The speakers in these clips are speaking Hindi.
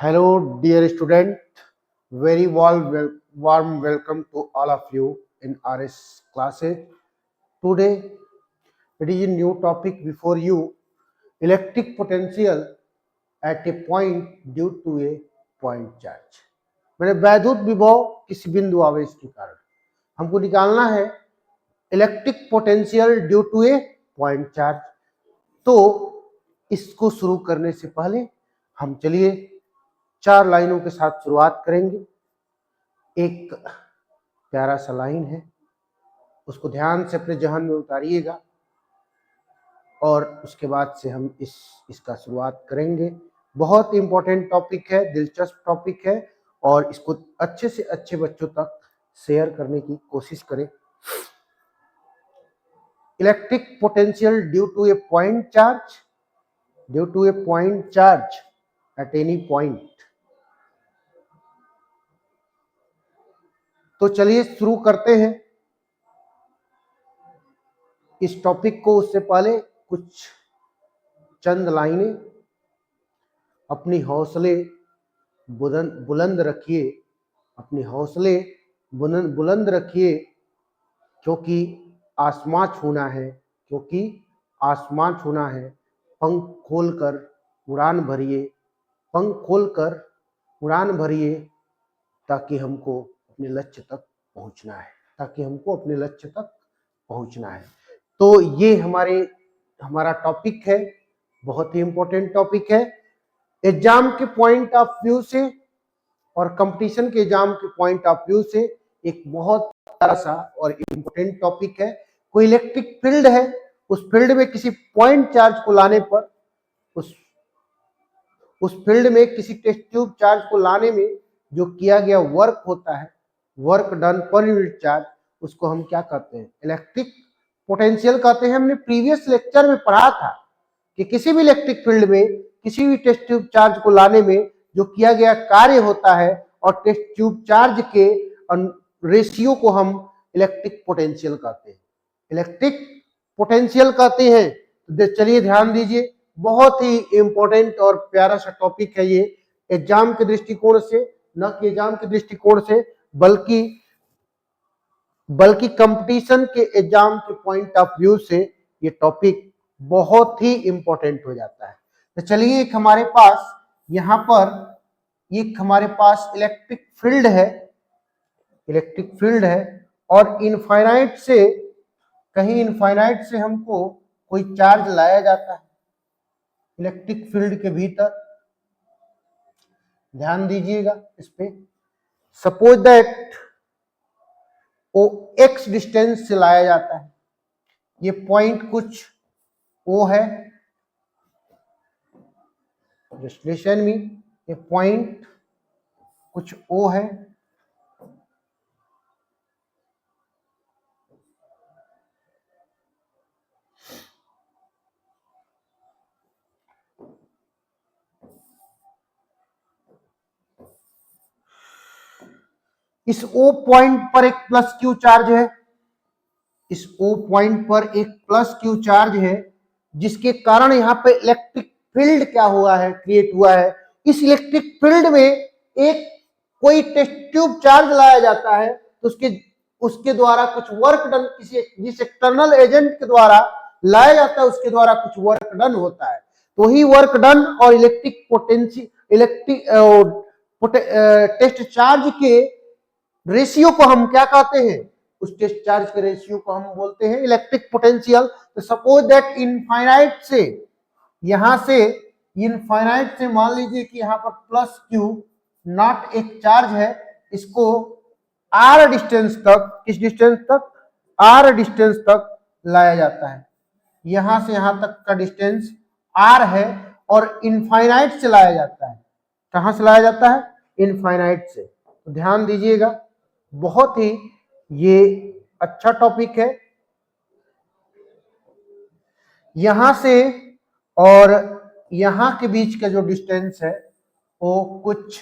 Hello, dear student. Very warm welcome to all of you in RS classes. Today, it is a new topic before you: electric potential at a point due to a point charge. मैंने वैद्युत विभव किसी बिंदु आवेश के कारण हमको निकालना है electric potential due to a point charge. तो इसको शुरू करने से पहले हम चलिए 4 लाइनों के साथ शुरुआत करेंगे। एक प्यारा सा लाइन है, उसको ध्यान से अपने जहन में उतारिएगा और उसके बाद से हम इसका शुरुआत करेंगे। बहुत इंपॉर्टेंट टॉपिक है, दिलचस्प टॉपिक है और इसको अच्छे से अच्छे बच्चों तक शेयर करने की कोशिश करें। Electric potential due to a point charge at any point. तो चलिए शुरू करते हैं इस टॉपिक को। उससे पहले कुछ चंद लाइनें। अपनी हौसले बुलंद रखिए, अपने हौसले बुलंद रखिए, क्योंकि आसमां छूना है, पंख खोलकर उड़ान भरिए, ताकि हमको अपने लक्ष्य तक पहुंचना है। तो ये हमारा टॉपिक है, बहुत ही इंपॉर्टेंट टॉपिक है। एग्जाम के पॉइंट ऑफ व्यू से और कंपटीशन के एग्जाम के पॉइंट ऑफ व्यू से एक बहुत प्यारा सा और इंपॉर्टेंट टॉपिक है। कोई इलेक्ट्रिक फील्ड है, उस फील्ड में किसी पॉइंट चार्ज को लाने पर, उस फील्ड में किसी टेस्ट ट्यूब चार्ज को लाने में जो किया गया वर्क होता है, work done per unit charge, उसको हम क्या कहते हैं? इलेक्ट्रिक पोटेंशियल कहते हैं। हमने प्रीवियस लेक्चर में पढ़ा था कि किसी भी इलेक्ट्रिक फील्ड में किसी भी टेस्ट ट्यूब चार्ज को लाने में जो किया गया कार्य होता है और टेस्ट ट्यूब चार्ज के रेशियो को हम इलेक्ट्रिक पोटेंशियल कहते हैं। तो चलिए ध्यान दीजिए, बहुत ही इंपॉर्टेंट और प्यारा सा टॉपिक है ये। एग्जाम के दृष्टिकोण से, न कि एग्जाम के दृष्टिकोण से, बल्कि कंपटीशन के एग्जाम के पॉइंट ऑफ व्यू से ये टॉपिक बहुत ही इंपॉर्टेंट हो जाता है। तो चलिए, एक हमारे पास इलेक्ट्रिक फील्ड है और इनफाइनाइट से हमको कोई चार्ज लाया जाता है इलेक्ट्रिक फील्ड के भीतर। ध्यान दीजिएगा इस पे। सपोज दैट वो x डिस्टेंस से लाया जाता है। ये पॉइंट कुछ O है, डिस्टिलेशन में ये पॉइंट कुछ O है। इस O पॉइंट पर एक प्लस Q चार्ज है, जिसके कारण यहाँ पे इलेक्ट्रिक फील्ड क्या हुआ है, क्रिएट हुआ है। इस इलेक्ट्रिक फील्ड में एक कोई टेस्ट ट्यूब चार्ज लाया जाता है, तो उसके द्वारा कुछ वर्क डन, जिस एक्सटर्नल एजेंट के द्वारा लाया जाता है उसके द्वारा कुछ वर्क डन होता है। तो ही वर्क डन और टेस्ट चार्ज के रेशियो को हम क्या कहते हैं? उस टेस्ट चार्ज के रेशियो को हम बोलते हैं इलेक्ट्रिक पोटेंशियल। तो सपोज दैट इनफाइनाइट से मान लीजिए कि यहाँ पर प्लस Q नॉट एक चार्ज है, इसको R डिस्टेंस तक, किस डिस्टेंस तक? R डिस्टेंस तक लाया जाता है। यहां से यहां तक का डिस्टेंस R है और इनफाइनाइट से लाया जाता है। कहां से लाया जाता है? इनफाइनाइट से। तो ध्यान दीजिएगा, बहुत ही ये अच्छा टॉपिक है। यहां से और यहां के बीच का जो डिस्टेंस है वो कुछ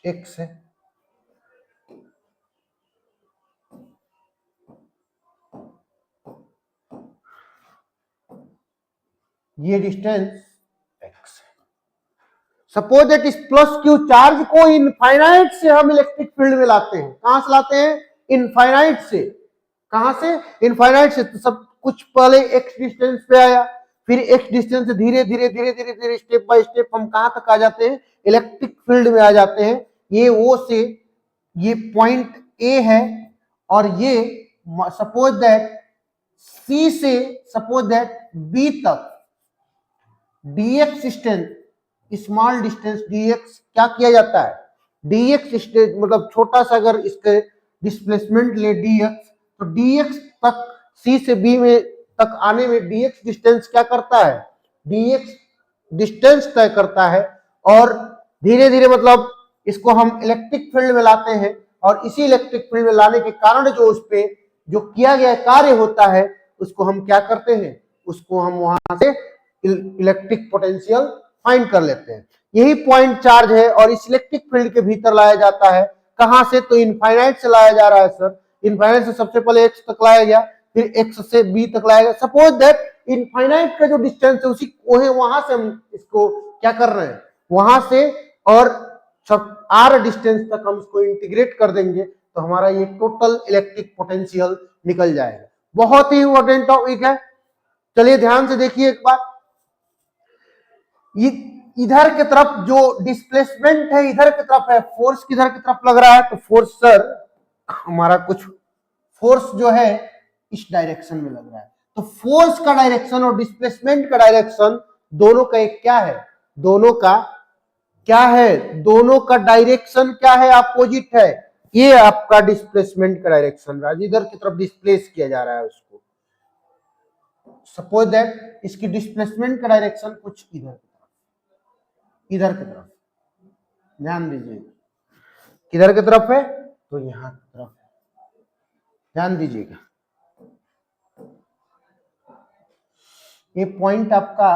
x है। ये डिस्टेंस x। सपोज दैट इस प्लस क्यू चार्ज को इनफाइनाइट से हम इलेक्ट्रिक फील्ड में लाते हैं। कहां से लाते हैं? इनफाइनाइट से। कहां से? इनफाइनाइट से। तो सब कुछ पहले x डिस्टेंस पे आया, फिर x डिस्टेंस से धीरे धीरे धीरे धीरे धीरे स्टेप बाय स्टेप हम कहां तक आ जाते हैं? इलेक्ट्रिक फील्ड में आ जाते हैं। ये O से ये पॉइंट A है, और ये सपोज दैट C से सपोज दैट B तक dx distance, small distance dx क्या किया जाता है? dx डिस्टेंस मतलब छोटा सा अगर इसके डिस्प्लेसमेंट ले dx, तो dx तक C से B में तक आने में dx डिस्टेंस क्या करता है? dx डिस्टेंस तय करता है, और धीरे धीरे मतलब इसको हम इलेक्ट्रिक फील्ड में लाते हैं, और इसी इलेक्ट्रिक फील्ड में लाने के कारण जो उस पे जो किया गया कार्य होता है उसको हम क्या करते हैं? उसको हम वहां से इलेक्ट्रिक पोटेंशियल फाइंड कर लेते हैं। यही पॉइंट चार्ज है, और इस इलेक्ट्रिक फील्ड के भीतर लाया जाता है। कहां से? तो इनफाइनाइट से लाया जा रहा है सर। इनफाइनाइट से सबसे पहले x तक लाया गया, फिर x से b तक लाया गया। सपोज दैट इनफाइनाइट का जो डिस्टेंस है उसी वहां से हम इसको क्या कर रहे हैं? वहां से और r डिस्टेंस तक हम इसको इंटीग्रेट कर देंगे, तो हमारा ये टोटल इलेक्ट्रिक पोटेंशियल निकल जाएगा। बहुत ही इंपॉर्टेंट टॉपिक है। चलिए ध्यान से देखिए एक बार। इधर की तरफ जो डिस्प्लेसमेंट है इधर की तरफ है, फोर्स किधर की तरफ लग रहा है? तो फोर्स सर हमारा कुछ फोर्स जो है इस डायरेक्शन में लग रहा है। तो फोर्स का डायरेक्शन और डिस्प्लेसमेंट का डायरेक्शन दोनों का एक क्या है? दोनों का क्या है? दोनों का डायरेक्शन क्या है? अपोजिट है। ये आपका डिस्प्लेसमेंट का डायरेक्शन रहा, इधर की तरफ डिस्प्लेस किया जा रहा है उसको। सपोज दैट इसकी डिस्प्लेसमेंट का डायरेक्शन कुछ इधर की तरफ, इधर की तरफ ध्यान दीजिए, किधर की तरफ है? तो यहां की तरफ ध्यान दीजिएगा। ये पॉइंट आपका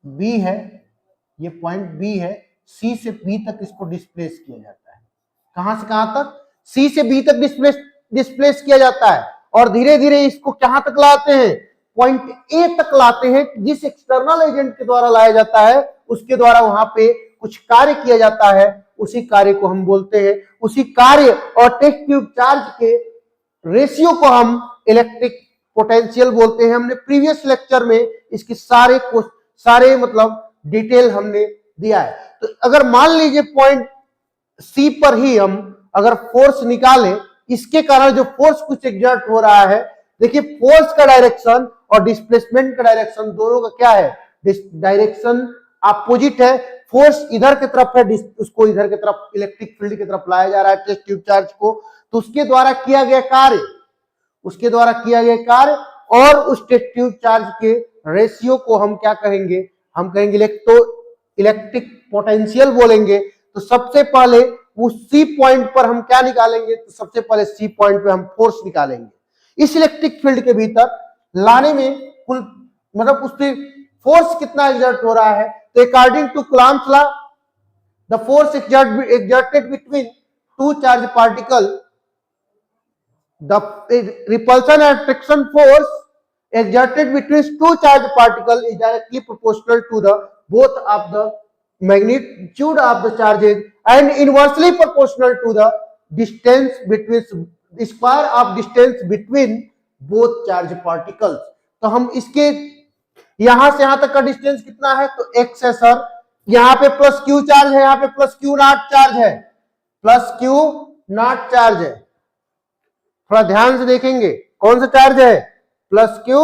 B है, ये पॉइंट B है। C से B तक इसको डिस्प्लेस किया जाता है। कहां से कहां तक? C से B तक डिस्प्लेस किया जाता है, और धीरे धीरे इसको कहां तक लाते हैं? पॉइंट A तक लाते हैं। जिस एक्सटर्नल एजेंट के द्वारा लाया जाता है उसके द्वारा वहां पे कुछ कार्य किया जाता है, उसी कार्य को हम बोलते हैं, उसी कार्य और टेस्ट ट्यूब चार्ज के रेशियो को हम इलेक्ट्रिक पोटेंशियल बोलते हैं। हमने प्रीवियस लेक्चर में इसकी सारे मतलब डिटेल हमने दिया है। तो अगर मान लीजिए पॉइंट C पर ही हम अगर फोर्स निकालें, इसके कारण जो फोर्स कुछ एग्जर्ट हो रहा है, देखिए फोर्स का डायरेक्शन और डिस्प्लेसमेंट का डायरेक्शन दोनों का क्या है? डायरेक्शन अपोजिट है। फोर्स इधर की तरफ है, उसको इधर की तरफ इलेक्ट्रिक फील्ड की तरफ लाया जा रहा है टेस्ट ट्यूब चार्ज को। तो उसके द्वारा किया गया कार्य, उसके द्वारा किया गया कार्य और उस टेस्ट ट्यूब चार्ज के रेशियो को हम क्या कहेंगे? हम कहेंगे इलेक्ट्रिक पोटेंशियल बोलेंगे। तो सबसे पहले उस C पॉइंट पर हम क्या निकालेंगे? तो सबसे पहले C पॉइंट पे हम फोर्स निकालेंगे। इस इलेक्ट्रिक फील्ड के भीतर लाने में कुल मतलब उस पर फोर्स कितना एग्जर्ट हो रहा है? तो according to Coulomb's law, the force exerted between two charged particles, the repulsion and attraction force exerted between two charged particles is directly proportional to the both of the magnitude of the charges and inversely proportional to the distance between the square of distance between both charged particles। तो हम इसके यहां से यहां तक का डिस्टेंस कितना है? तो x है सर। यहां पे प्लस q चार्ज है, यहां पे प्लस q नॉट चार्ज है, प्लस q नॉट चार्ज है। थोड़ा ध्यान से देखेंगे कौन सा चार्ज है? प्लस q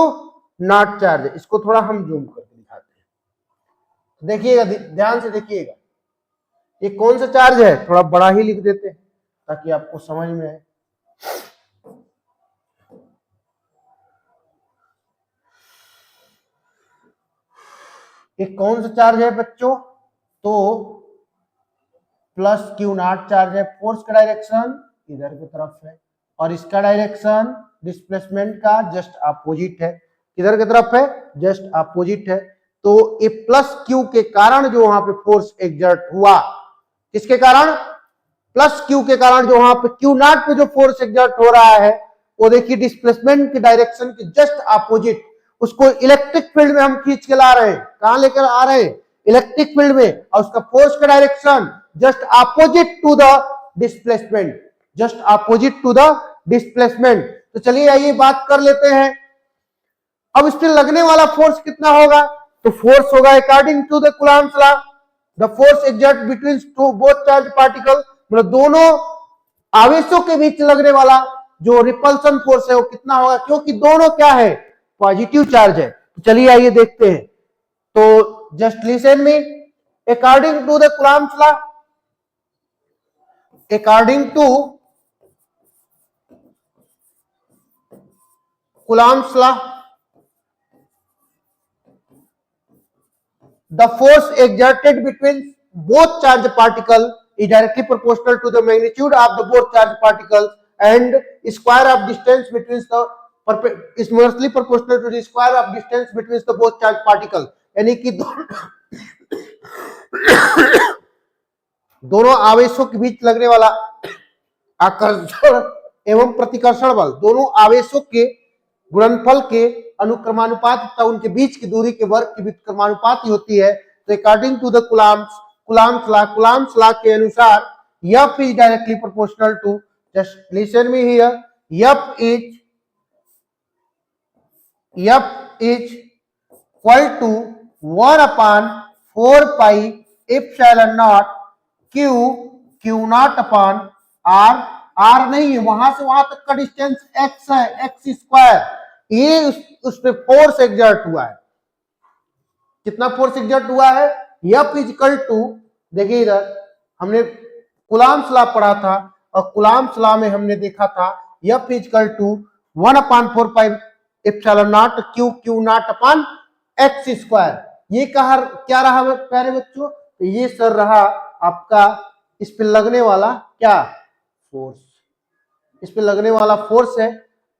नॉट चार्ज है। इसको थोड़ा हम जूम करके दिखाते हैं, देखिएगा ध्यान से देखिएगा। ये कौन सा चार्ज है? थोड़ा बड़ा ही लिख देते हैं ताकि आपको समझ में आए। ये कौन सा चार्ज है बच्चों? तो प्लस क्यू नॉट चार्ज है। फोर्स का डायरेक्शन इधर की तरफ है और इसका डायरेक्शन डिस्प्लेसमेंट का जस्ट अपोजिट है। किधर की तरफ है? जस्ट अपोजिट है। तो ये प्लस क्यू के कारण जो वहां पे फोर्स एग्जर्ट हुआ, किसके कारण? प्लस क्यू के कारण जो वहां पे क्यू नॉट पे जो फोर्स एग्जर्ट हो रहा है वो देखिए डिस्प्लेसमेंट के डायरेक्शन के जस्ट अपोजिट उसको इलेक्ट्रिक फील्ड में हम खींच के ला रहे हैं, कहां लेकर आ रहे हैं, इलेक्ट्रिक फील्ड में, और उसका फोर्स का direction just opposite to the displacement, just opposite to the displacement. तो चलिए आइए बात कर लेते हैं। अब इस पे लगने वाला फोर्स कितना होगा, तो फोर्स होगा according to the Coulomb's law, the force exert between two both charge particle, मतलब दोनों आवेशों के बीच लगने वाला जो रिपल्सन फोर्स है वो कितना होगा, क्योंकि दोनों क्या है, पॉजिटिव चार्ज है। तो चलिए आइए देखते हैं। तो just listen me, according to the Coulomb's law, according to Coulomb's law, the force exerted between both charged particles is directly proportional to the magnitude of the both charged particles, and square of distance between the is inversely proportional to the square of distance between the both charged particles। यानी कि दोनों आवेशों के बीच लगने वाला आकर्षण एवं प्रतिकर्षण बल, दोनों आवेशों के गुणनफल के अनुक्रमानुपात तथा उनके बीच की दूरी के वर्ग की व्युत्क्रमानुपात ही होती है। तो according to the Coulomb's law के अनुसार F is directly proportional to, just listen me here, F is equal to 1 upon 4 pi epsilon naught q naught upon r, r नहीं है, वहां से वहां तक का डिस्टेंस x है, x स्क्वायर, ये उस पे फोर्स एग्जर्ट हुआ है। कितना फोर्स एग्जर्ट हुआ है, F इक्वल टू, देखिए इधर हमने कूलम्ब्स लॉ पढ़ा था, और कूलम्ब्स लॉ में हमने देखा था F equal to 1 upon 4 pi epsilon naught Q naught upon X square. ये क्या रहा प्यारे बच्चों, तो ये सर रहा आपका इस पे लगने वाला क्या फोर्स, इस पे लगने वाला फोर्स है।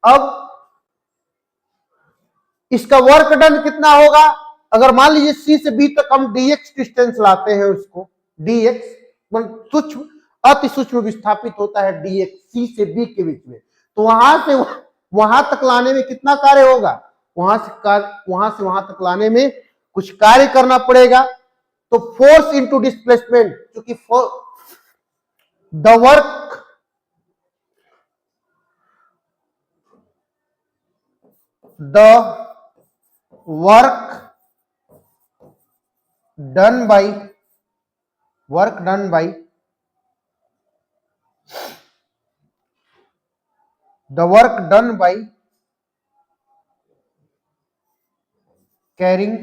अब इसका वर्क डन कितना होगा, अगर मान लीजिए सी से बी तक हम dx डिस्टेंस लाते हैं, उसको dx सूक्ष्म अति सूक्ष्म विस्थापित होता है dx सी से बी के बीच में, तो वहां से वहां तक लाने में कितना कार्य होगा, वहां से वहां तक लाने में कुछ कार्य करना पड़ेगा। तो फोर्स इंटू डिस्प्लेसमेंट, क्योंकि the work done by carrying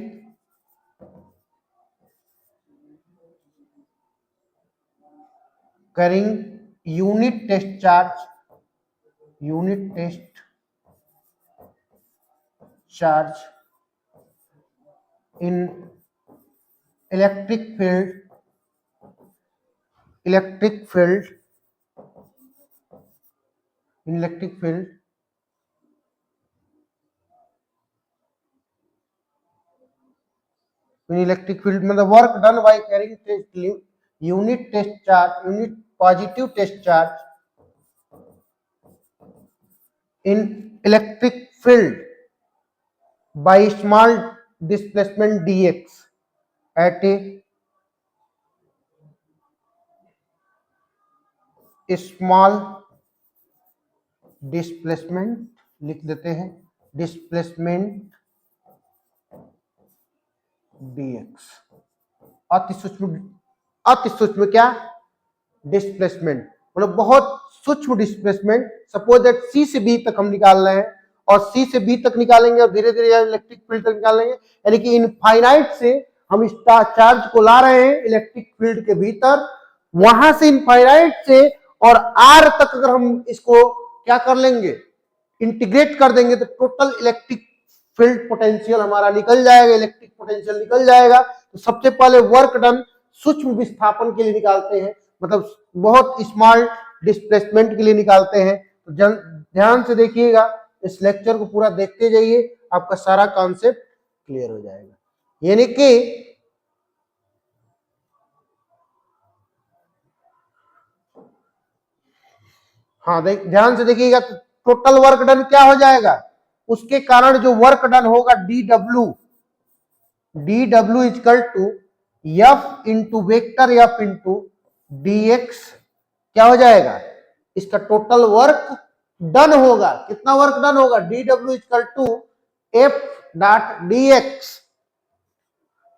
unit test charge in electric field मतलब work done by carrying unit positive test charge in electric field by small displacement dx at a small displacement, लिख देते हैं डिस्प्लेसमेंट dx, अति सूक्ष्म क्या डिस्प्लेसमेंट, मतलब बहुत सूक्ष्म डिस्प्लेसमेंट। सपोज दैट सी से बी तक हम निकाल रहे हैं, और सी से बी तक निकालेंगे और धीरे धीरे इलेक्ट्रिक फील्ड तक निकालेंगे, यानी कि इनफाइनाइट से हम इस चार्ज को ला रहे हैं इलेक्ट्रिक फील्ड के भीतर, वहां से इनफाइनाइट से और आर तक अगर हम इसको क्या कर लेंगे, इंटीग्रेट कर देंगे, तो टोटल इलेक्ट्रिक फील्ड पोटेंशियल हमारा निकल जाएगा, इलेक्ट्रिक पोटेंशियल निकल जाएगा। तो सबसे पहले वर्क डन सूक्ष्म विस्थापन के लिए निकालते हैं, मतलब बहुत स्मॉल डिस्प्लेसमेंट के लिए निकालते हैं। तो ध्यान से देखिएगा, इस लेक्चर को पूरा देखते जाइए, आपका सारा कॉन्सेप्ट क्लियर हो जाएगा। यानी कि हाँ ध्यान से देखिएगा, तो टोटल वर्क डन क्या हो जाएगा, उसके कारण जो वर्क डन होगा D W equal to F into vector F into D X क्या हो जाएगा, इसका टोटल वर्क डन होगा। कितना वर्क डन होगा, D W equal to F dot D X.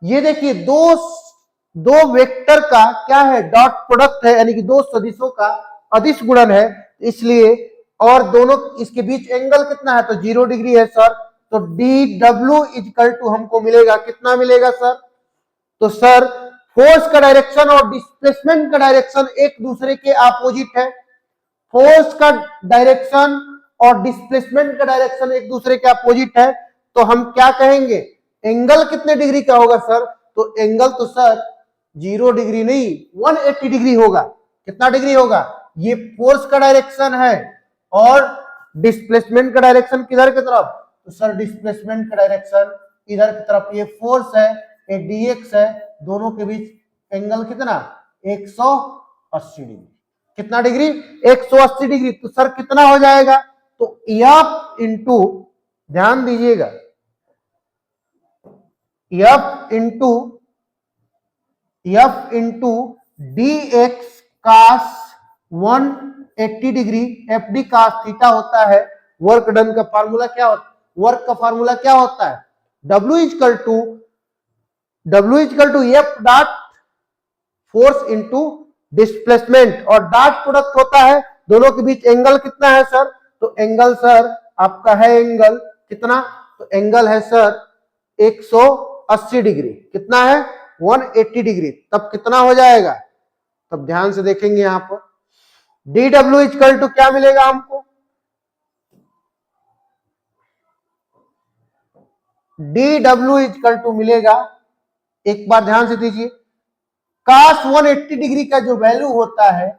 ये देखिए दो वेक्टर का क्या है, डॉट प्रोडक्ट है, यानी कि दो सदिशों का अदिश गुणन है, इसलिए और दोनों इसके बीच एंगल कितना है, तो 0 डिग्री है सर। तो डी डब्ल्यू इजकल टू हमको मिलेगा, कितना मिलेगा सर, तो सर फोर्स का डायरेक्शन और डिस्प्लेसमेंट का डायरेक्शन एक दूसरे के अपोजिट है। फोर्स का डायरेक्शन और डिस्प्लेसमेंट का डायरेक्शन एक दूसरे के अपोजिट है, तो हम क्या कहेंगे, एंगल कितने डिग्री का होगा सर, तो एंगल तो सर 0 डिग्री नहीं 180 डिग्री होगा। कितना डिग्री होगा, ये फोर्स का डायरेक्शन है और डिस्प्लेसमेंट का डायरेक्शन किधर की तरफ, तो सर डिस्प्लेसमेंट का डायरेक्शन इधर की तरफ। ये फोर्स है, ये dx है, दोनों के बीच एंगल कितना 180 डिग्री। कितना डिग्री 180 डिग्री। तो सर कितना हो जाएगा, तो एफ इंटू, ध्यान दीजिएगा, F into D X cos 180 degree, F D cos theta होता है। वर्क डन का फार्मूला क्या होता है, वर्क का फार्मूला क्या होता है, W equal to F dot force into displacement, और डॉट प्रोडक्ट होता है, दोनों के बीच एंगल कितना है सर, तो एंगल सर आपका है एंगल कितना, तो एंगल है सर 180 डिग्री। कितना है 180 डिग्री। तब कितना हो जाएगा, तब ध्यान से देखेंगे यहां पर डी डब्ल्यू इजकल टू क्या मिलेगा हमको, डी डब्ल्यू इजकल टू मिलेगा, एक बार ध्यान से दीजिए, कास 180 डिग्री का जो वैल्यू होता है,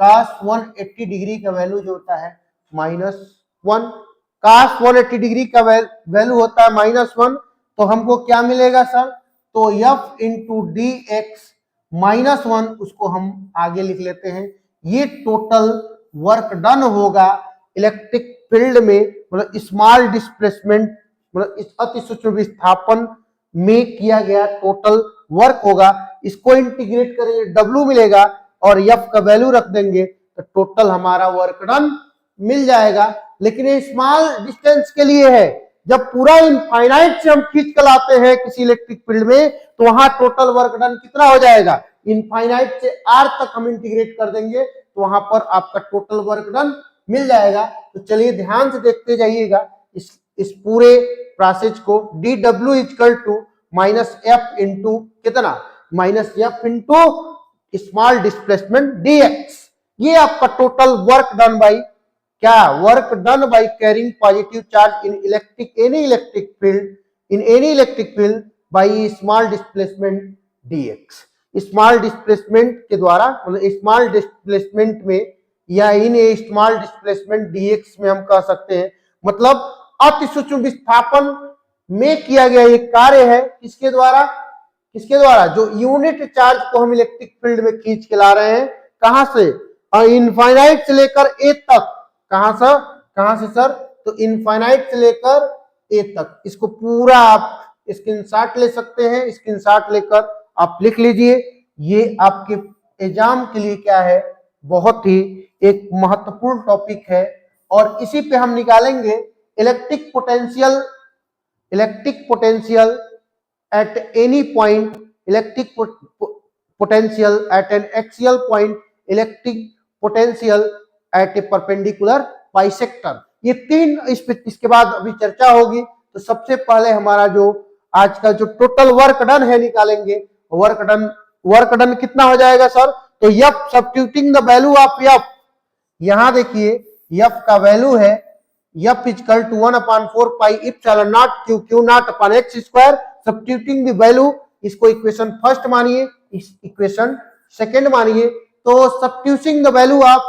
कास 180 डिग्री का वैल्यू जो होता है -1, कास 180 डिग्री का वैल्यू होता है -1, तो हमको क्या मिलेगा सर, तो एफ इंटू डी एक्स -1, उसको हम आगे लिख लेते हैं। ये टोटल वर्क डन होगा इलेक्ट्रिक फील्ड में, मतलब स्मॉल डिस्प्लेसमेंट, मतलब इस अति सूक्ष्म विस्थापन में किया गया टोटल वर्क होगा। इसको इंटीग्रेट करेंगे, डब्ल्यू मिलेगा और एफ का वैल्यू रख देंगे, तो टोटल हमारा वर्क डन मिल जाएगा। लेकिन ये स्मॉल डिस्टेंस के लिए है, जब पूरा इनफाइनाइट से हम खींच कर लाते हैं किसी इलेक्ट्रिक फील्ड में, तो वहां टोटल वर्क डन कितना हो जाएगा, इनफाइनाइट से आर तक हम इंटीग्रेट कर देंगे, तो वहां पर आपका टोटल वर्क डन मिल जाएगा। तो चलिए ध्यान से देखते जाइएगा इस पूरे प्रोसेस को, D W equal to minus F into कितना, minus F into small displacement dx। ये आपका टोटल वर्क डन बाई क्या, work done by carrying positive charge in any electric field by small displacement dx। Small displacement के द्वारा, मतलब स्मॉल डिस्प्लेसमेंट में या इन स्मॉल डिस्प्लेसमेंट dx में हम कह सकते हैं, मतलब अति सूक्ष्म विस्थापन में किया गया एक कार्य है। किसके द्वारा, किसके द्वारा, जो यूनिट चार्ज को हम इलेक्ट्रिक फील्ड में खींच के ला रहे हैं, कहां से, इनफाइनाइट से लेकर ए तक। कहां से सर, तो इनफाइनाइट से लेकर ए तक। इसको पूरा आप स्क्रीनशॉट ले सकते हैं, स्क्रीनशॉट लेकर आप लिख लीजिए। ये आपके एग्जाम के लिए क्या है, बहुत ही एक महत्वपूर्ण टॉपिक है, और इसी पे हम निकालेंगे electric potential at any point, electric potential at an axial point, electric potential at a perpendicular bisector। ये तीन इसके बाद अभी चर्चा होगी। तो सबसे पहले हमारा जो आज का जो टोटल वर्क डन है निकालेंगे। वर्क डन कितना हो जाएगा सर, तो F substituting the value of F, यहां देखिए एफ का वैल्यू है F equal to 1/4 pi epsilon naught Q Q naught upon X square. Substituting the value, इसको इक्वेशन फर्स्ट मानिए, इस इक्वेशन सेकंड मानिए। तो substituting the value of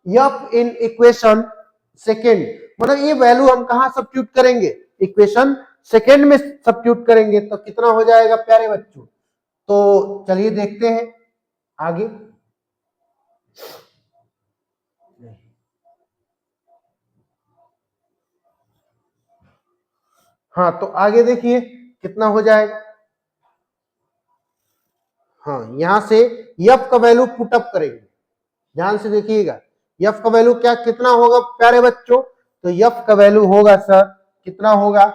F in equation second, मतलब ये वैल्यू हम कहां सब्स्टिट्यूट करेंगे, इक्वेशन सेकंड में सब्स्टिट्यूट करेंगे, तो कितना हो जाएगा प्यारे बच्चों। तो चलिए देखते हैं आगे। हाँ, तो आगे देखिए कितना हो जाएगा। हाँ, यहां से एफ का वैल्यू पुटअप करेंगे, ध्यान से देखिएगा। एफ का वैल्यू क्या कितना होगा प्यारे बच्चों, तो एफ का वैल्यू होगा सर कितना होगा,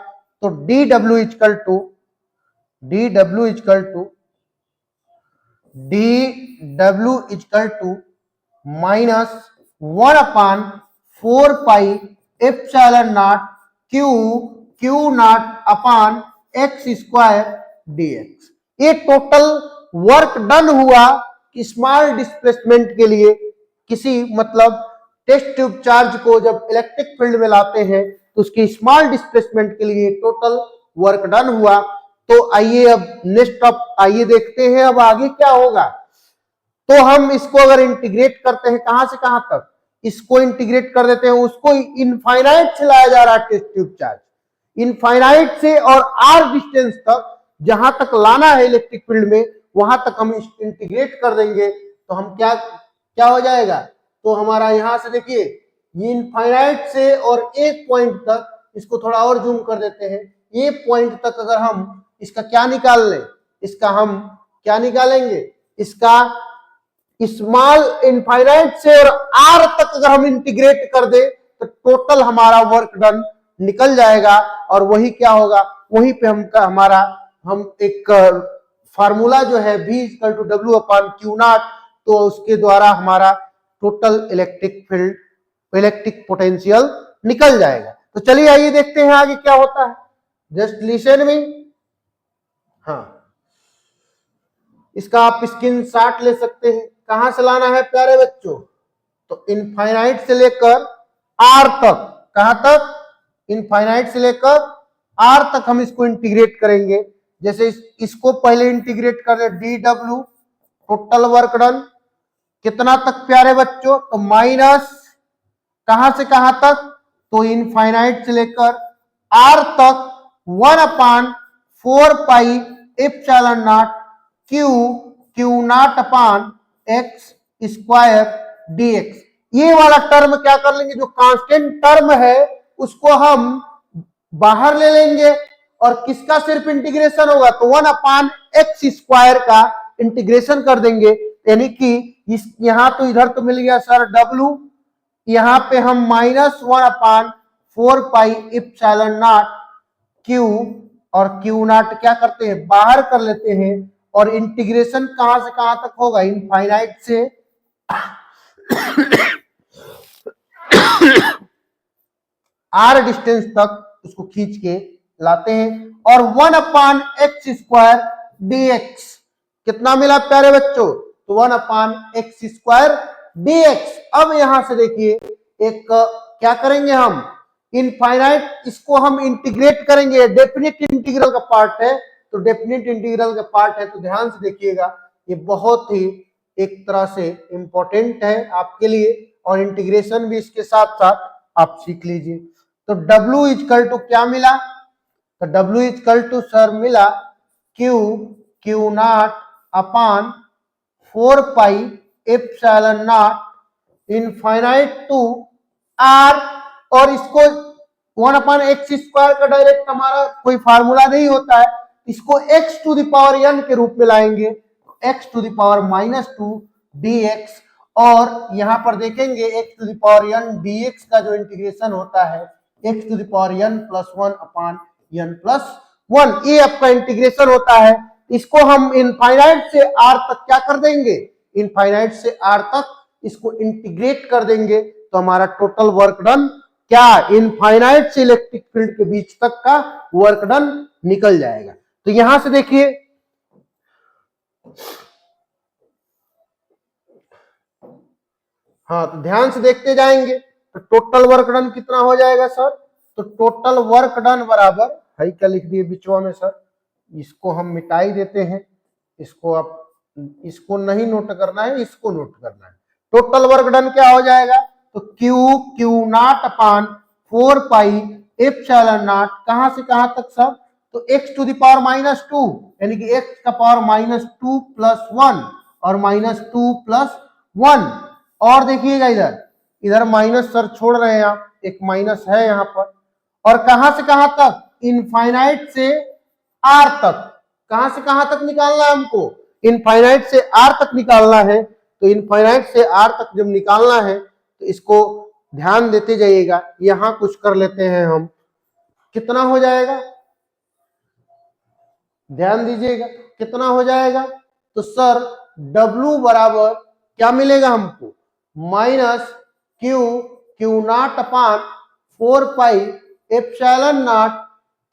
तो D W equal to minus 1/4 pi epsilon naught Q naught upon X square dx। ये टोटल वर्क डन हुआ स्मॉल डिस्प्लेसमेंट के लिए, किसी मतलब टेस्ट ट्यूब चार्ज को जब इलेक्ट्रिक फील्ड में लाते हैं तो उसकी स्मॉल डिस्प्लेसमेंट के लिए टोटल वर्क डन हुआ। तो आइए अब नेक्स्ट अप आइए देखते हैं अब आगे क्या होगा। तो हम इसको अगर इंटीग्रेट करते हैं कहां से कहां तक, इसको इंटीग्रेट कर देते हैं, उसको इनफाइनाइट से लाया जा रहा है टेस्ट ट्यूब चार्ज, इनफाइनाइट से और आर डिस्टेंस तक जहां तक लाना है इलेक्ट्रिक फील्ड में वहां तक हम इंटीग्रेट कर देंगे। तो हम क्या क्या हो जाएगा, तो हमारा यहां से देखिए ये इनफाइनाइट से और एक पॉइंट तक, इसको थोड़ा और जूम कर देते हैं, ये पॉइंट तक अगर हम इसका क्या निकाल लें, इसका हम क्या निकालेंगे, इसका स्मॉल इनफाइनाइट से और आर तक अगर हम इंटीग्रेट कर दे तो टोटल हमारा वर्क डन निकल जाएगा। और वही क्या होगा, वहीं पे हम एक फार्मूला जो है V equal to W upon Q naught, तो उसके द्वारा हमारा टोटल इलेक्ट्रिक पोटेंशियल निकल जाएगा। तो चलिए आइए देखते हैं आगे क्या होता है, जस्ट लिसन मी। हाँ, इसका आप स्क्रीनशॉट ले सकते हैं। कहां से लाना है प्यारे बच्चों, तो इनफाइनाइट से लेकर आर तक, कहां तक, इनफाइनाइट से लेकर आर तक हम इसको इंटीग्रेट करेंगे। जैसे इसको पहले इंटीग्रेट कर दे D W total work done कितना तक प्यारे बच्चों, तो माइनस कहां से कहां तक, तो इनफाइनाइट से लेकर आर तक 1/4 pi epsilon naught Q naught upon X square dx। ये वाला टर्म क्या कर लेंगे, जो कांस्टेंट टर्म है उसको हम बाहर ले लेंगे और किसका सिर्फ इंटीग्रेशन होगा, तो 1/x² का इंटीग्रेशन कर देंगे। यानी कि इस यहां तो इधर तो मिल गया सर w, यहां पे हम -1/4 पाई एप्सिलॉन नॉट क्यू और क्यू नॉट क्या करते हैं बाहर कर लेते हैं, और इंटीग्रेशन कहां से कहां तक होगा, इनफाइनाइट से आर डिस्टेंस तक उसको खींच के लाते हैं। और 1/x² dx कितना मिला प्यारे बच्चों, तो 1/x² dx। अब यहां से देखिए एक क्या करेंगे हम, इनफाइनाइट इसको हम इंटीग्रेट करेंगे, डेफिनेट इंटीग्रल का पार्ट है, तो डेफिनेट इंटीग्रल का पार्ट है, तो ध्यान से देखिएगा ये बहुत ही एक तरह से इंपॉर्टेंट है आपके लिए, और इंटीग्रेशन भी इसके साथ साथ आप सीख लीजिए। तो W इक्वल टू क्या मिला, तो W इक्वल टू सर मिला Q naught upon 4 pi epsilon naught infinite to R, और इसको 1/x² का डायरेक्ट हमारा कोई फार्मूला नहीं होता है, इसको x to the power n के रूप में लाएंगे, x to the power -2 dx। और यहां पर देखेंगे x to the power n dx का जो इंटीग्रेशन होता है x to the power n + 1/n + 1, ये आपका इंटीग्रेशन होता है। इसको हम इनफाइनाइट से r तक क्या कर देंगे, इनफाइनाइट से r तक इसको इंटीग्रेट कर देंगे, तो हमारा टोटल वर्क डन क्या, इनफाइनाइट से इलेक्ट्रिक फील्ड के बीच तक का वर्क डन निकल जाएगा। तो यहां से देखिए हाँ, तो ध्यान से देखते जाएंगे, तो टोटल वर्क डन कितना हो जाएगा सर, तो टोटल वर्क डन बराबर है क्या लिख दिए बिचवा में सर, इसको हम मिटाई देते हैं, इसको आप इसको नहीं नोट करना है, इसको नोट करना है। टोटल वर्क डन क्या हो जाएगा, तो Q naught upon 4 pi epsilon not कहां से कहां तक सर, तो x टू द पावर -2 यानी कि x का पावर -2 + 1 और -2 + 1। और देखिएगा इधर माइनस सर छोड़ रहे हैं आप, एक माइनस है यहां पर, और कहां से कहां तक, इनफाइनाइट से आर तक, कहां से कहां तक निकालना है हमको, इनफाइनाइट से आर तक निकालना है। तो इनफाइनाइट से आर तक जब निकालना है तो इसको ध्यान देते जाइएगा। यहां कुछ कर लेते हैं हम, कितना हो जाएगा, ध्यान दीजिएगा कितना हो जाएगा। तो सर W बराबर क्या मिलेगा हमको, minus Q Q naught upon 4 pi epsilon not,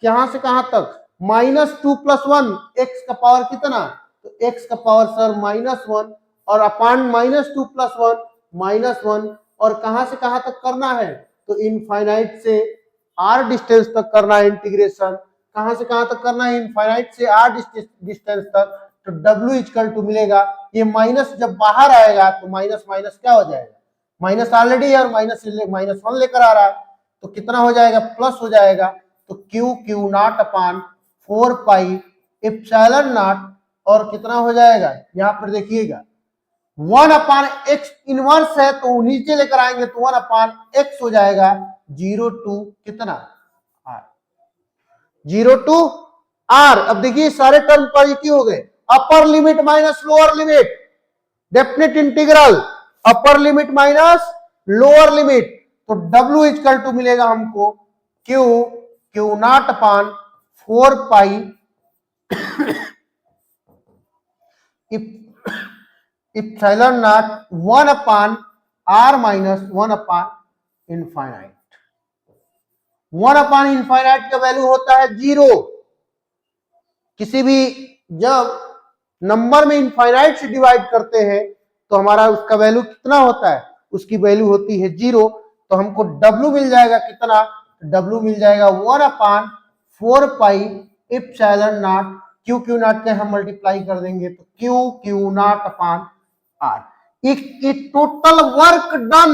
कहां से कहां तक, -2 + 1, एक्स का पावर कितना, तो एक्स का पावर सर -1 और अपान -2 + 1 -1, और कहां से कहां तक करना है, तो इनफाइनाइट से आर डिस्टेंस तक करना है इंटीग्रेशन। कहां से कहां तक करना है, इनफाइनाइट से आर डिस्टेंस तक। तो W इक्वल टू मिलेगा, ये माइनस जब बाहर आएगा तो माइनस माइनस क्या हो जाएगा, माइनस ऑलरेडी है और -1 लेकर आ रहा है, तो कितना हो जाएगा, प्लस हो जाएगा। तो Q naught upon 4 pi epsilon not, और कितना हो जाएगा, यहां पर देखिएगा 1 अपान एक्स इनवर्स है तो नीचे लेकर आएंगे तो 1 अपान एक्स हो जाएगा, 0 टू कितना आर, 0 टू आर। अब देखिए सारे टर्म पॉजिटिव हो गए, upper limit minus lower limit, definite integral upper limit minus lower limit. तो W इक्वल टू मिलेगा हमको Q naught upon 4 pi epsilon naught 1 upon R minus 1 upon infinite. 1 upon infinite का वैल्यू होता है 0। किसी भी जब नंबर में इनफाइनाइट से डिवाइड करते हैं तो हमारा उसका वैल्यू कितना होता है, उसकी वैल्यू होती है 0। तो हमको W मिल जाएगा कितना, W मिल जाएगा 1 upon 4 pi epsilon naught, Q not के हम मल्टीप्लाई कर देंगे तो क्यू नॉट अपान आर। एक टोटल वर्क डन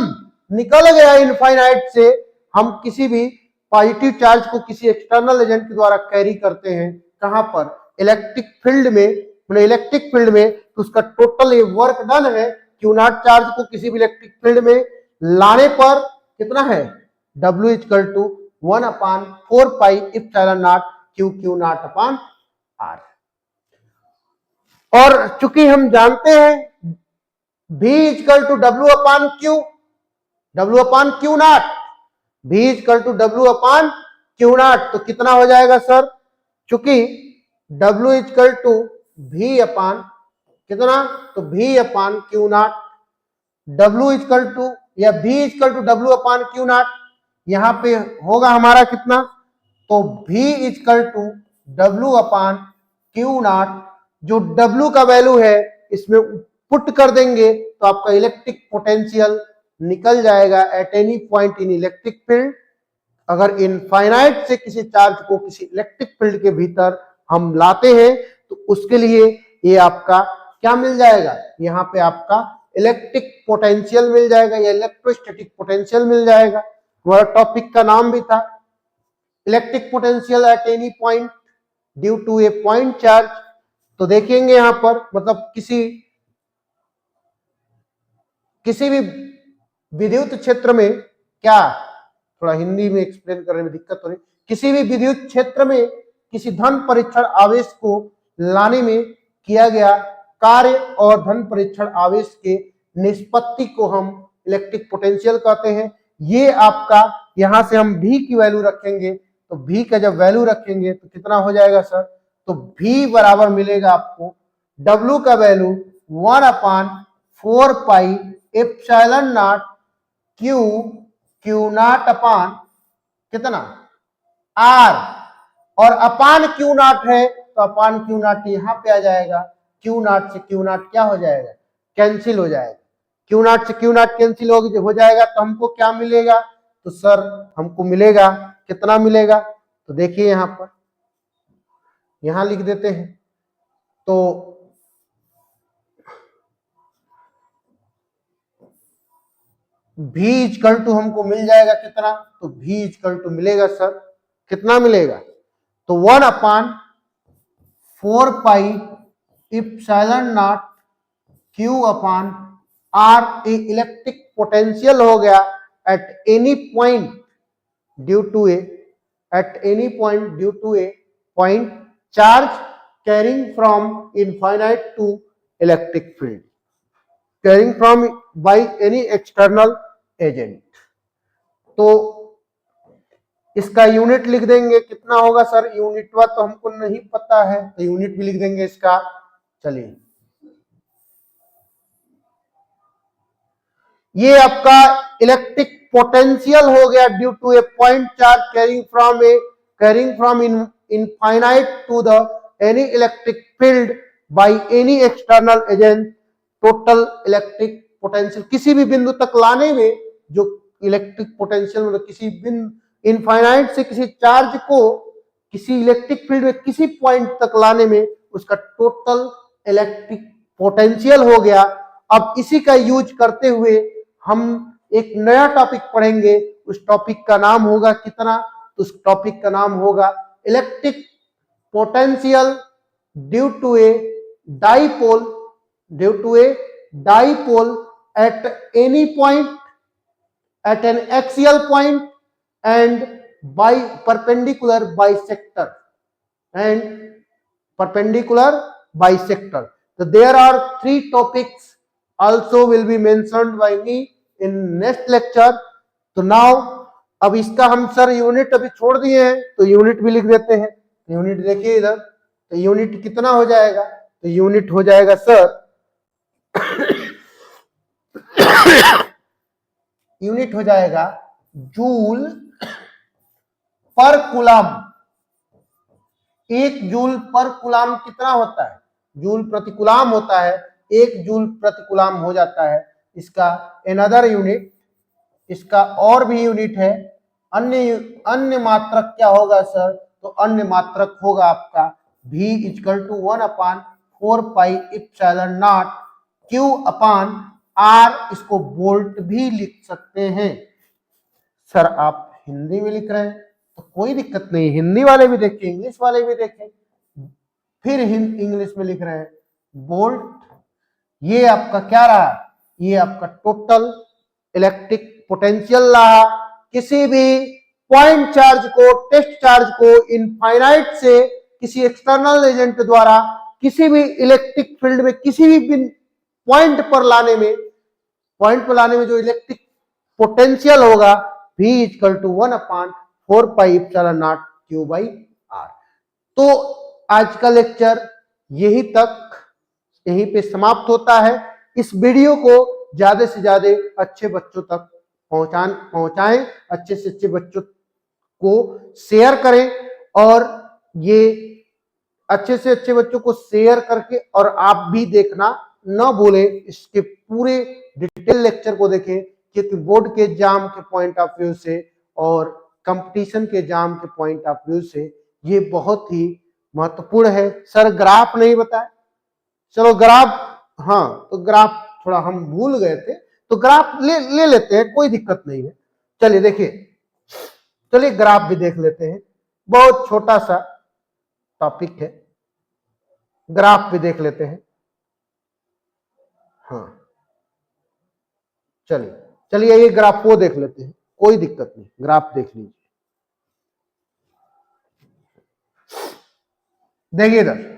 निकल गया इनफाइनाइट से। हम किसी भी पॉजिटिव चार्ज को किसी एक्सटर्नल एजेंट के द्वारा कैरी करते हैं, कहां पर, इलेक्ट्रिक फील्ड में, इलेक्ट्रिक फील्ड में, तो उसका टोटल ये वर्क डन है। क्यू नॉट चार्ज को किसी भी इलेक्ट्रिक फील्ड में लाने पर कितना है, W equal to 1 upon 4 pi epsilon naught Q naught upon R. और चूंकि हम जानते हैं V equal to W upon Q naught, V equal to W upon Q naught, तो कितना हो जाएगा सर, चूंकि W equal to V upon कितना, तो V upon Q naught, W equal to या V equal to W upon Q naught, यहां पे होगा हमारा कितना, तो V equal to W upon Q naught, जो W का वैल्यू है इसमें पुट कर देंगे तो आपका इलेक्ट्रिक पोटेंशियल निकल जाएगा eight any point in electric field. अगर इनफाइनाइट से किसी चार्ज को किसी इलेक्ट्रिक फील्ड के भीतर हम लाते हैं तो उसके लिए ये आपका क्या मिल जाएगा, यहाँ पे आपका इलेक्ट्रिक पोटेंशियल मिल जाएगा या इलेक्ट्रोस्टैटिक पोटेंशियल मिल जाएगा। हमारा टॉपिक का नाम भी था electric potential at any point due to a point charge. तो देखेंगे यहां पर, मतलब किसी भी विद्युत क्षेत्र में, क्या थोड़ा हिंदी में एक्सप्लेन करने में दिक्कत हो रही, किसी भी विद्युत क्षेत्र में किसी धन परीक्षण आवेश को लाने में किया गया कार्य और धन परीक्षण आवेश के निष्पत्ति को हम इलेक्ट्रिक पोटेंशियल कहते हैं। ये आपका, यहां से हम V की वैल्यू रखेंगे तो V का जब वैल्यू रखेंगे तो कितना हो जाएगा सर, तो V बराबर मिलेगा आपको W का value 1 upon 4 pi epsilon naught Q naught upon कितना R, और अपान क्यू नॉट है तो अपान क्यू नॉट यहां पे आ जाएगा, क्यू नॉट से क्यू नॉट क्या हो जाएगा, कैंसिल हो जाएगा। क्यू नॉट से क्यू नॉट कैंसिल हो जाएगा तो हमको क्या मिलेगा, तो सर हमको मिलेगा कितना मिलेगा, तो देखिए यहां पर, यहां लिख देते हैं तो V इक्वल टू हमको मिल जाएगा कितना, तो V इक्वल टू मिलेगा सर कितना मिलेगा, तो 1 upon 4 pi epsilon naught Q upon R, electric potential हो गया at any point due to a at any point due to a point charge carrying from infinite to electric field carrying from by any external agent. तो इसका यूनिट लिख देंगे, कितना होगा सर? यूनिटवा तो हमको नहीं पता है, तो यूनिट भी लिख देंगे इसका। चलिए, ये आपका इलेक्ट्रिक पोटेंशियल हो गया due to a point charge carrying from infinite to the any electric field by any external agent. Total electric potential किसी भी बिंदु तक लाने में जो इलेक्ट्रिक पोटेंशियल मतलब किसी बिंदु इनफाइनाइट से किसी चार्ज को किसी इलेक्ट्रिक फील्ड में किसी पॉइंट तक लाने में उसका टोटल इलेक्ट्रिक पोटेंशियल हो गया। अब इसी का यूज करते हुए हम एक नया टॉपिक पढ़ेंगे। उस टॉपिक का नाम होगा कितना? तो उस टॉपिक का नाम होगा electric potential due to a dipole at any point at an axial point and by perpendicular bisector so there are three topics also will be mentioned by me in next lecture. तो now अब इसका हम सर यूनिट अभी छोड़ दिए हैं तो यूनिट भी लिख देते हैं। यूनिट देखिए इधर, तो यूनिट कितना हो जाएगा? तो यूनिट हो जाएगा सर यूनिट हो जाएगा जूल पर कूलम। एक जूल पर कूलम कितना होता है? जूल प्रति कूलम होता है, एक जूल प्रति कूलम हो जाता है। इसका अनदर यूनिट, इसका और भी यूनिट है। अन्य मात्रक क्या होगा सर? तो अन्य मात्रक होगा आपका V = 1/4 pi epsilon naught Q upon R। इसको वोल्ट भी लिख सकते हैं। सर आप हिंदी में लिख रहे हैं तो कोई दिक्कत नहीं, हिंदी वाले भी देखें, इंग्लिश वाले भी देखें। फिर इंग्लिश में लिख रहे हैं वोल्ट। ये आपका क्या रहा? ये आपका टोटल इलेक्ट्रिक पोटेंशियल रहा। किसी भी पॉइंट चार्ज को, टेस्ट चार्ज को इनफाइनाइट से किसी एक्सटर्नल एजेंट द्वारा किसी भी इलेक्ट्रिक फील्ड में किसी भी पॉइंट पर लाने में जो इलेक्ट्रिक पोटेंशियल होगा V = 1/4 pi epsilon naught Q by R। तो आज का लेक्चर यहीं पे समाप्त होता है। इस वीडियो को ज्यादा से ज्यादा अच्छे बच्चों तक पहुंचाएं, अच्छे से अच्छे बच्चों को शेयर करें और ये अच्छे से अच्छे बच्चों को शेयर करके और आप भी देखना न भूलें। इसके पूरे डिटेल लेक्चर को देखें क्योंकि बोर्ड के एग्जाम के पॉइंट ऑफ व्यू से और कंपटीशन के एग्जाम के पॉइंट ऑफ व्यू से ये बहुत ही महत्वपूर्ण है। सर ग्राफ नहीं बताया, चलो ग्राफ, हाँ तो ग्राफ थोड़ा हम भूल गए थे तो ग्राफ ले लेते हैं, कोई दिक्कत नहीं है। चलिए देखिए, चलिए ग्राफ भी देख लेते हैं। बहुत छोटा सा टॉपिक है, ग्राफ भी देख लेते हैं। हाँ चलिए ये ग्राफ को देख लेते हैं, कोई दिक्कत नहीं, ग्राफ देख लीजिए। देखिए इधर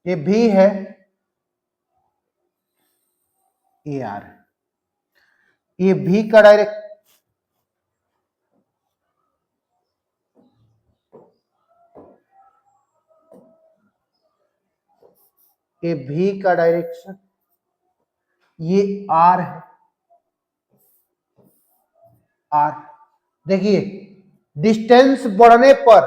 ये भी है, ए आर, ये भी का डायरेक्ट ये भी का डायरेक्शन, ये आर है, आर। देखिए डिस्टेंस बढ़ने पर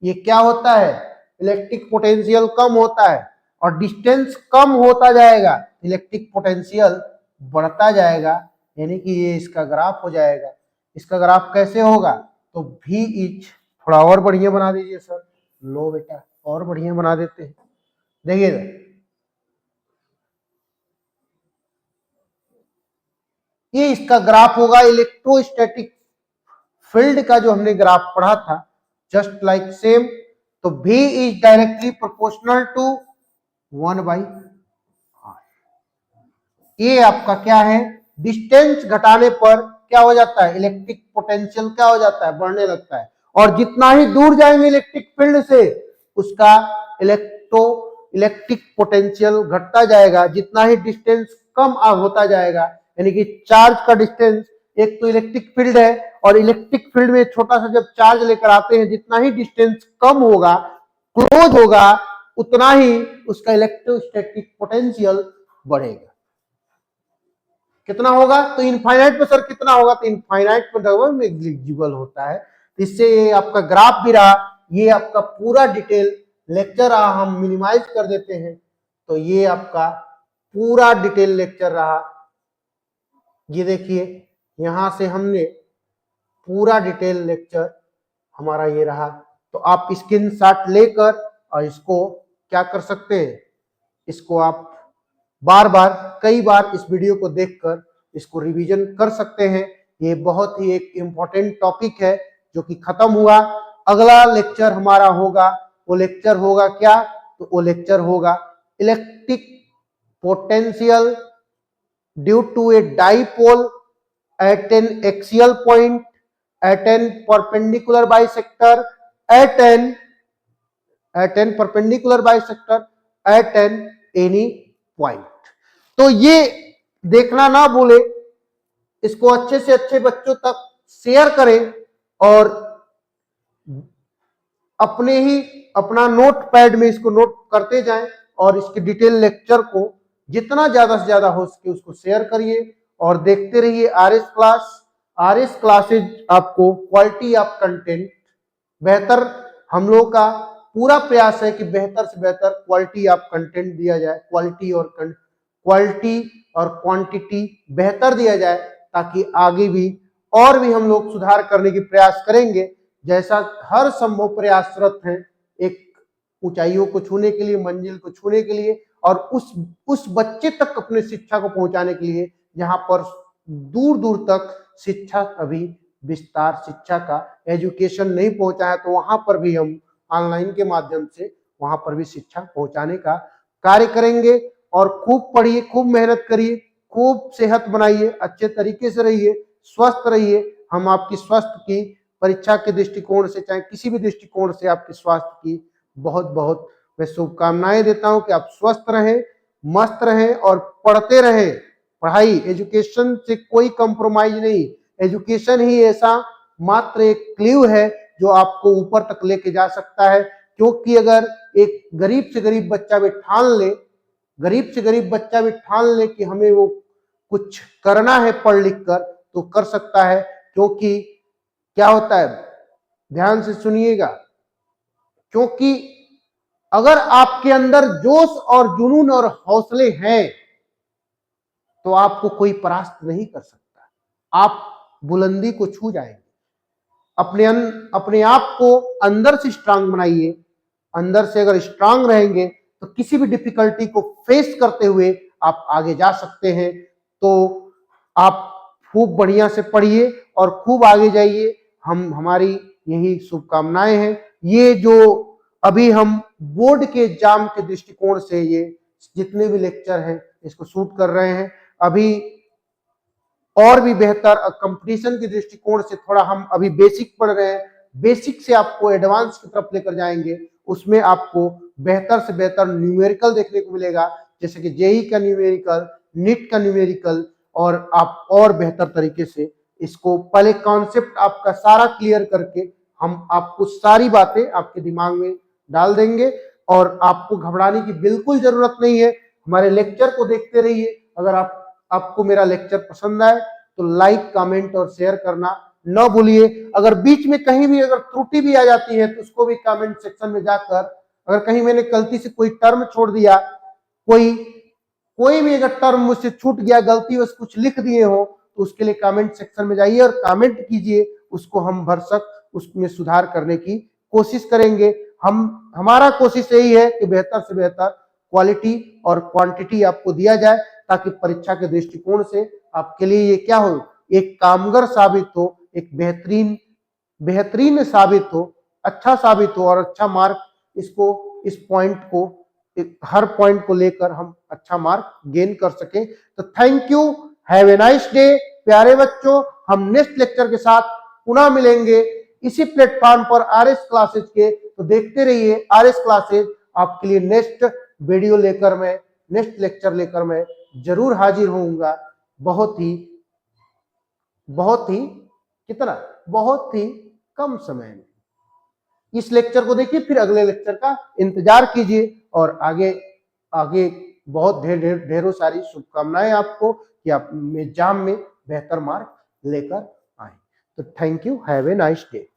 ये क्या होता है? इलेक्ट्रिक पोटेंशियल कम होता है और डिस्टेंस कम होता जाएगा, इलेक्ट्रिक पोटेंशियल बढ़ता जाएगा, यानी कि ये इसका ग्राफ हो जाएगा। इसका ग्राफ कैसे होगा? तो V इज, थोड़ा और बढ़िया बना दीजिए सर, लो बेटा और बढ़िया बना देते हैं। देखिए ये इसका ग्राफ होगा इलेक्ट्रोस्टैटिक फील्ड का, जो हमने ग्राफ पढ़ा था, जस्ट लाइक सेम तो V is directly proportional to 1/r। ये आपका क्या है, डिस्टेंस घटाने पर क्या हो जाता है, इलेक्ट्रिक पोटेंशियल क्या हो जाता है, बढ़ने लगता है। और जितना ही दूर जाएंगे इलेक्ट्रिक फील्ड से उसका इलेक्ट्रिक पोटेंशियल घटता जाएगा, जितना ही डिस्टेंस कम होता जाएगा। यानी कि चार्ज का डिस्टेंस, एक तो इलेक्ट्रिक फील्ड है और इलेक्ट्रिक फील्ड में छोटा सा जब चार्ज लेकर आते हैं, जितना ही डिस्टेंस कम होगा, क्लोज होगा, उतना ही उसका इलेक्ट्रोस्टैटिक पोटेंशियल बढ़ेगा। कितना होगा, तो इनफाइनाइट पे सर कितना होगा, तो इनफाइनाइट पे नेग्लिजिबल होता है। इससे ये आपका ग्राफ भी रहा, ये आपका पूरा डिटेल लेक्चर रहा, हम मिनिमाइज कर देते हैं तो ये आपका पूरा डिटेल लेक्चर रहा। ये देखिए यहां से हमने पूरा डिटेल लेक्चर हमारा ये रहा। तो आप स्क्रीनशॉट लेकर और इसको क्या कर सकते हैं, इसको आप बार बार कई बार इस वीडियो को देखकर इसको रिवीजन कर सकते हैं। ये बहुत ही एक इम्पोर्टेंट टॉपिक है जो कि खत्म हुआ। अगला लेक्चर हमारा होगा, वो लेक्चर होगा क्या, तो वो लेक्चर होगा electric potential due to a dipole at an axial point, at an perpendicular bisector, at an perpendicular bisector, at an any point। तो ये देखना ना भूले, इसको अच्छे से अच्छे बच्चों तक शेयर करें और अपने ही अपना नोट पैड में इसको नोट करते जाएं और इसके डिटेल लेक्चर को जितना ज्यादा से ज्यादा हो सके उसको शेयर करिए और देखते रहिए आरएस क्लास। आरएस क्लासेज आपको क्वालिटी ऑफ कंटेंट बेहतर, हम लोग का पूरा प्रयास है कि बेहतर से बेहतर क्वालिटी ऑफ कंटेंट दिया जाए, क्वालिटी और क्वांटिटी बेहतर दिया जाए, ताकि आगे भी और भी हम लोग सुधार करने की प्रयास करेंगे। जैसा हर संभव प्रयासरत हैं एक ऊंचाइयों को छूने के लिए, मंजिल को छूने के लिए और उस बच्चे तक अपने शिक्षा को पहुंचाने के लिए जहां पर दूर दूर तक शिक्षा अभी विस्तार शिक्षा का एजुकेशन नहीं पहुंचा है, तो वहां पर भी हम ऑनलाइन के माध्यम से वहां पर भी शिक्षा पहुंचाने का कार्य करेंगे। और खूब पढ़िए, खूब मेहनत करिए, खूब सेहत बनाइए, अच्छे तरीके से रहिए, स्वस्थ रहिए। हम आपकी स्वास्थ्य की परीक्षा के दृष्टिकोण से, चाहे किसी भी दृष्टिकोण से, आपके स्वास्थ्य की बहुत बहुत मैं शुभकामनाएं देता हूं कि आप स्वस्थ रहें, मस्त रहें और पढ़ते रहें। पढ़ाई, एजुकेशन से कोई कंप्रोमाइज नहीं। एजुकेशन ही ऐसा मात्र एक क्ल्यू है जो आपको ऊपर तक लेके जा सकता है। क्योंकि अगर एक गरीब से गरीब बच्चा भी ठान ले, गरीब से गरीब बच्चा भी ठान ले कि हमें वो कुछ करना है पढ़ लिख कर, तो कर सकता है। क्योंकि क्या होता है, ध्यान से सुनिएगा, क्योंकि अगर आपके अंदर जोश और जुनून और हौसले हैं तो आपको कोई परास्त नहीं कर सकता, आप बुलंदी को छू जाएंगे। अपने आप को अंदर से स्ट्रांग बनाइए। अंदर से अगर स्ट्रांग रहेंगे तो किसी भी डिफिकल्टी को फेस करते हुए आप आगे जा सकते हैं। तो आप खूब बढ़िया से पढ़िए और खूब आगे जाइए। हमारी यही शुभकामनाएं हैं। ये जो अभी हम बोर्ड के एग्जाम के दृष्टिकोण से ये जितने भी लेक्चर हैं इसको शूट कर रहे हैं, अभी और भी बेहतर कंपटीशन के दृष्टिकोण से थोड़ा हम अभी बेसिक पढ़ रहे हैं, बेसिक से आपको एडवांस की तरफ लेकर जाएंगे। उसमें आपको बेहतर से बेहतर न्यूमेरिकल देखने को मिलेगा, जैसे कि जेई का न्यूमेरिकल, नीट का न्यूमेरिकल, और आप और बेहतर तरीके से इसको पहले कॉन्सेप्ट आपका सारा क्लियर करके हम आपको सारी बातें आपके दिमाग में डाल देंगे और आपको घबराने की बिल्कुल जरूरत नहीं है। हमारे लेक्चर को देखते रहिए। अगर आपको मेरा लेक्चर पसंद आए तो लाइक, कमेंट और शेयर करना न भूलिए। अगर बीच में कहीं भी अगर त्रुटि भी आ जाती है तो उसको भी कमेंट सेक्शन में जाकर, अगर कहीं मैंने गलती से कोई टर्म छोड़ दिया, कोई भी अगर टर्म मुझसे छूट गया, गलतीवश कुछ लिख दिए हो, तो उसके लिए कमेंट सेक्शन में जाइए और कमेंट कीजिए। उसको हम भरसक उसमें सुधार करने की कोशिश करेंगे। हमारा कोशिश यही है कि बेहतर से बेहतर क्वालिटी और क्वांटिटी आपको दिया जाए, ताकि परीक्षा के दृष्टिकोण से आपके लिए ये क्या हो, एक कामगर साबित हो, एक बेहतरीन साबित हो, अच्छा साबित हो और अच्छा मार्क इस पॉइंट को, हर पॉइंट को लेकर हम अच्छा मार्क गेन कर सके। तो thank you, have a nice day प्यारे बच्चों। हम नेक्स्ट लेक्चर के साथ पुनः मिलेंगे इसी प्लेटफॉर्म पर आरएस क्लासेज के। तो देखते रहिए आरएस क्लासेज, आपके लिए नेक्स्ट वीडियो लेकर मैं, नेक्स्ट लेक्चर लेकर मैं जरूर हाजिर होऊंगा। बहुत ही कितना, बहुत ही कम समय में। इस लेक्चर को देखिए, फिर अगले लेक्चर का इंतजार कीजिए और आगे आगे बहुत ढेरों सारी शुभकामनाएं आपको कि आप एग्जाम में बेहतर मार्क लेकर आए। तो thank you, have a nice day.